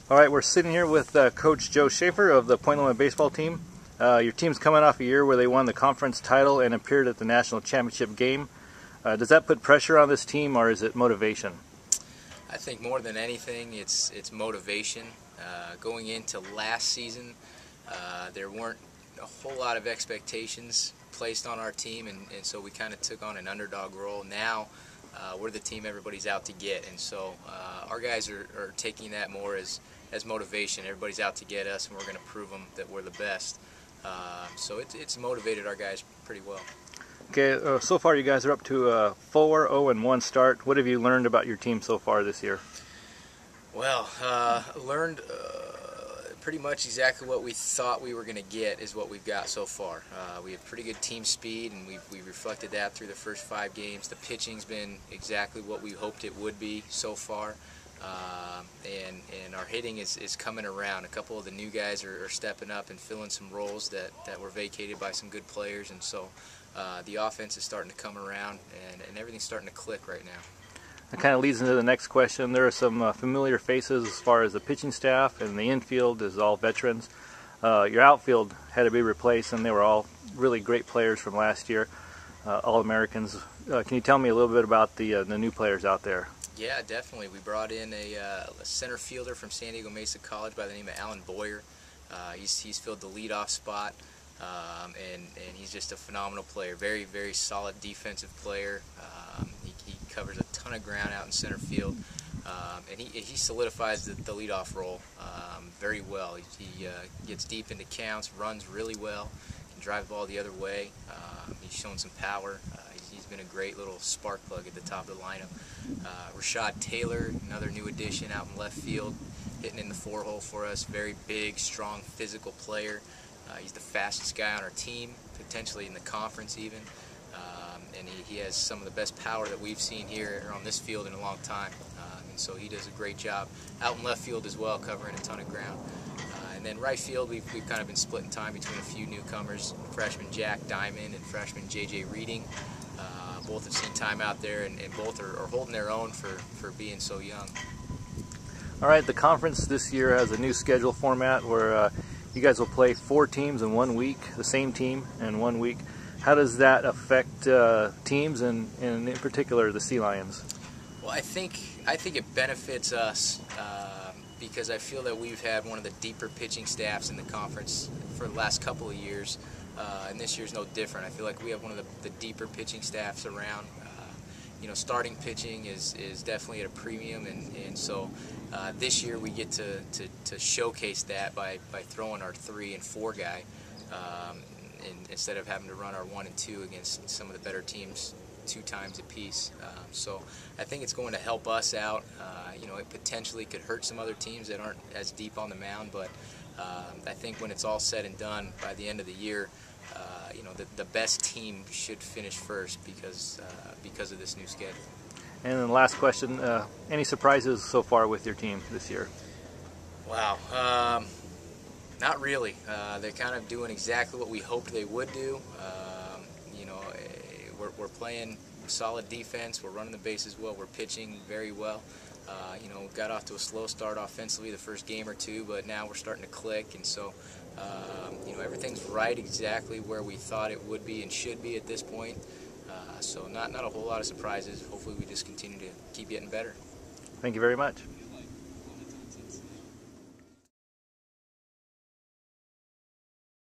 All right, we're sitting here with Coach Joe Schaefer of the Point Loma baseball team. Your team's coming off a year where they won the conference title and appeared at the national championship game. Does that put pressure on this team, or is it motivation? I think more than anything, it's motivation. Going into last season, there weren't a whole lot of expectations placed on our team, and so we kind of took on an underdog role. Now we're the team everybody's out to get, and so our guys are taking that more as motivation. Everybody's out to get us, and we're going to prove them that we're the best. So it's motivated our guys pretty well. Okay, so far you guys are up to a 4-0-1 start. What have you learned about your team so far this year? Well, learned pretty much exactly what we thought we were going to get is what we've got so far. We have pretty good team speed, and we reflected that through the first 5 games. The pitching's been exactly what we hoped it would be so far. And our hitting is coming around. A couple of the new guys are stepping up and filling some roles that were vacated by some good players, and so the offense is starting to come around, and everything's starting to click right now. That kind of leads into the next question. There are some familiar faces as far as the pitching staff, and the infield is all veterans. Your outfield had to be replaced, and they were all really great players from last year, All-Americans. Can you tell me a little bit about the new players out there? Yeah, definitely. We brought in a center fielder from San Diego Mesa College by the name of Alan Boyer. He's filled the leadoff spot, and he's just a phenomenal player. Very, very solid defensive player. He covers a ton of ground out in center field, and he solidifies the leadoff role very well. He gets deep into counts, runs really well, can drive the ball the other way. He's shown some power. He's been a great little spark plug at the top of the lineup. Rashad Taylor, another new addition out in left field, hitting in the 4-hole for us. Very big, strong, physical player. He's the fastest guy on our team, potentially in the conference even. And he has some of the best power that we've seen here on this field in a long time. And so he does a great job out in left field as well, covering a ton of ground. And then right field, we've kind of been splitting time between a few newcomers, freshman Jack Diamond and freshman J.J. Reading. Both have seen time out there, and both are holding their own for being so young. All right, the conference this year has a new schedule format where you guys will play 4 teams in 1 week, the same team in 1 week. How does that affect teams, and in particular the Sea Lions? Well, I think it benefits us because I feel that we've had one of the deeper pitching staffs in the conference for the last couple of years. And this year's no different. I feel like we have one of the deeper pitching staffs around. You know, starting pitching is definitely at a premium, and so this year we get to showcase that by throwing our 3 and 4 guy instead of having to run our 1 and 2 against some of the better teams 2 times apiece. So I think it's going to help us out. You know, it potentially could hurt some other teams that aren't as deep on the mound, but I think when it's all said and done by the end of the year, you know, the best team should finish first because of this new schedule. And then the last question, any surprises so far with your team this year? Wow, not really. They're kind of doing exactly what we hoped they would do. You know, we're playing solid defense, we're running the bases well, we're pitching very well. You know, got off to a slow start offensively the first game or 2, but now we're starting to click, and so you know, everything's right exactly where we thought it would be and should be at this point. So not a whole lot of surprises. Hopefully we just continue to keep getting better. Thank you very much.